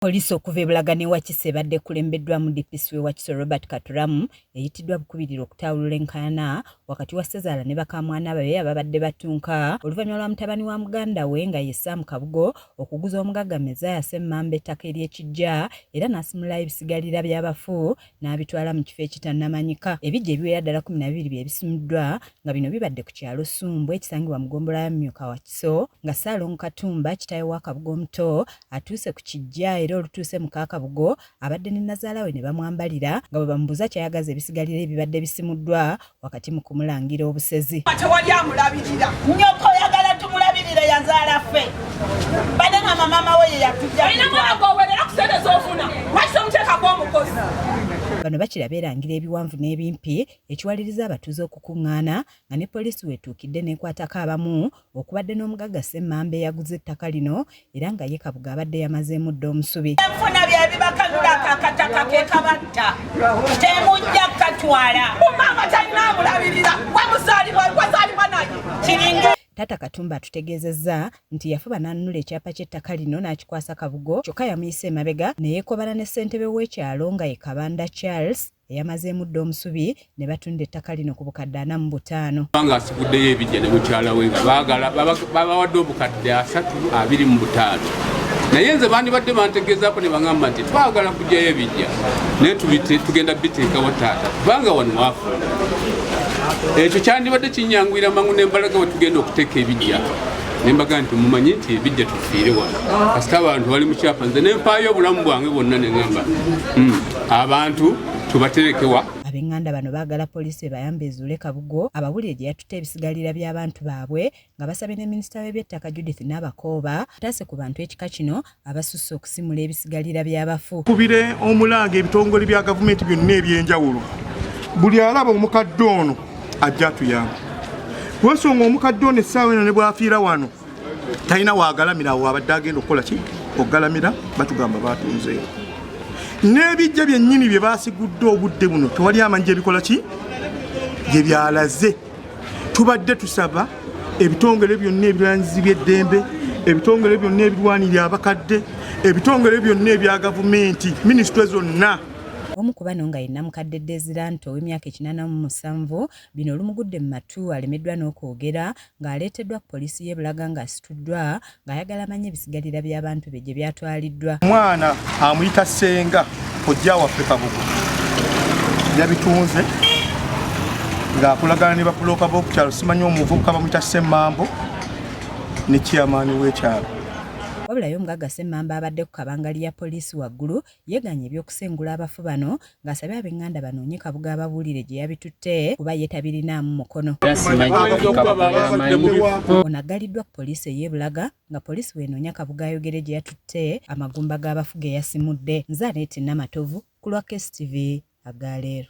Poliisi okuva ebulagane wakise ebadde kulembeddwamu DPC Wakiso Robert Katulamu eyitiddwa bukubirira okutawulula enkaayana wakati wa Ssezaala ne bakamwana babe ababadde batunka oluvannyuma lwa mutabani wa muganda we nga ye Sam Kabugo okuguza omugagga Mezaya Semmamba ettaka ery'ekiggya era n'asimulayo ebisigalira bya baffu n'abitwala mu kifo ekitannamanyika. Ebiggya ebiwera ddala 12 bye bisimuddwa nga bino bibadde ku kyalo Ssumbwe ekisangibwa mu ggombolola ya Myuka Wakiso nga Ssaalongo Katumba kitaawe wa Kabugo omuto atuuse ku kiggya olutuuse mu Kaakabugo abadde ne Nazaala we ne bamwambalira nga bwe bamubuuza kyayagaza ebisigaliro ebibadde bisimuddwa wakati mu kumulangira obusezi. Tewali amulabirira nnyoko oyagala tumulabirire yazaala ffe badde nga mama we ye yatujja bano bakiraba erangira ebiwanvu n'ebimpi ekiwaliriza abatuuze okukuŋŋaana nga ne poliisi weetuukidde n'ekwatako abamu okubadde n'omugagga Semmamba eyaguze ettaka lino era nga ye Kabugo abadde yamazeemu dda omusubi. Enfuna bye bibakanula akakataka ke kabatta Temujja katwala mumama talina amulabirira wazaalibwa naye kiringa. Taata Katumba atutegeezezza nti yafuba n'anunula ekyapa ky'ettaka lino n'akikwasa Kabugo kyokka yamuyisa emabega ne yeekobana ne ssentebe w'ekyalo nga ye Kabanda Charles eyamazeemu dda omusubi ne batunda ettaka lino ku bukadde 45. Nga asiguddeyo ebiggya ne mukyala we nga babawadde obukadde 35 naye nze bandibadde bantegeezaako ne baŋŋamba nti twagala kugyayo ebiggya naye tugenda biteekawo taata kubanga wano waafuna ekyo kyandibadde kinyangwira mangu n'embalaga we tugenda okuteeka ebiggya ne mbaga nti mumanyi nti ebiggya tufiire wano kasita abantu bali mu kyapa nze ne mpaayo obulamu bwange bwonna ne ŋŋamba abantu tubaterekewa. Ab'enganda bano baagala poliisi ebayambe ezuule Kabugo abawulire gye yatutte ebisigalira by'abantu baabwe nga basabye ne minisita w'eby'ettaka Judith Nabakooba ataase ku bantu ekika kino abasusse okusimula ebisigalira by'abafu. Kubire omulanga ebitongole bya gavumenti byonna eby'enjawulo buli alaba omukadde ono ajja atuyamba. Lwensonga omukadde ono essaawa eno ne bwafiira wano talina waagalamira awo abadde agenda okukola ki okugalamira batugamba batunzeewo. N'ebiggya byennyini bye baasigudde obudde buno tewali amanyi gye bikola ki gye byalaze. Tubadde tusaba ebitongole byonna ebirwanyizi by'eddembe, ebitongole byonna ebirwanirira abakadde, ebitongole byonna ebya gavumenti, minisitule zonna. Omu ku bano nga yenna mukadde Desiranto ow'emyaka 87 bino olumugudde mu matu alemeddwa n'okwogera ng'aleeteddwa ku poliisi y'e Bulaga ng'asituddwa ng'ayagala amanye ebisigalira by'abantu be gye byatwaliddwa. Omwana amuyita ssenga kojja waffe Kabugo yabitunze ng'akolagana ne bapulooka b'okukyalo simanyi omuvubuka bamuyita Semmambo ne chairman w'ekyalo. Wabulayo omugagga Semmamba abadde ku kabangali ya poliisi waggulu yeeganye ebyokusengula abafu bano ng'asabye ab'enganda banoonye Kabugo ababuulire gye yabitutte kuba ye tabirinaamu mukono. Ono aggaliddwa ku poliisi ey'e Bulaga nga poliisi weenoonya Kabugo ayogere gye yatutte amagumba g'abafu ge yasimudde. Nze Aneeti Namatovu ku lwa KSTV Agaleero.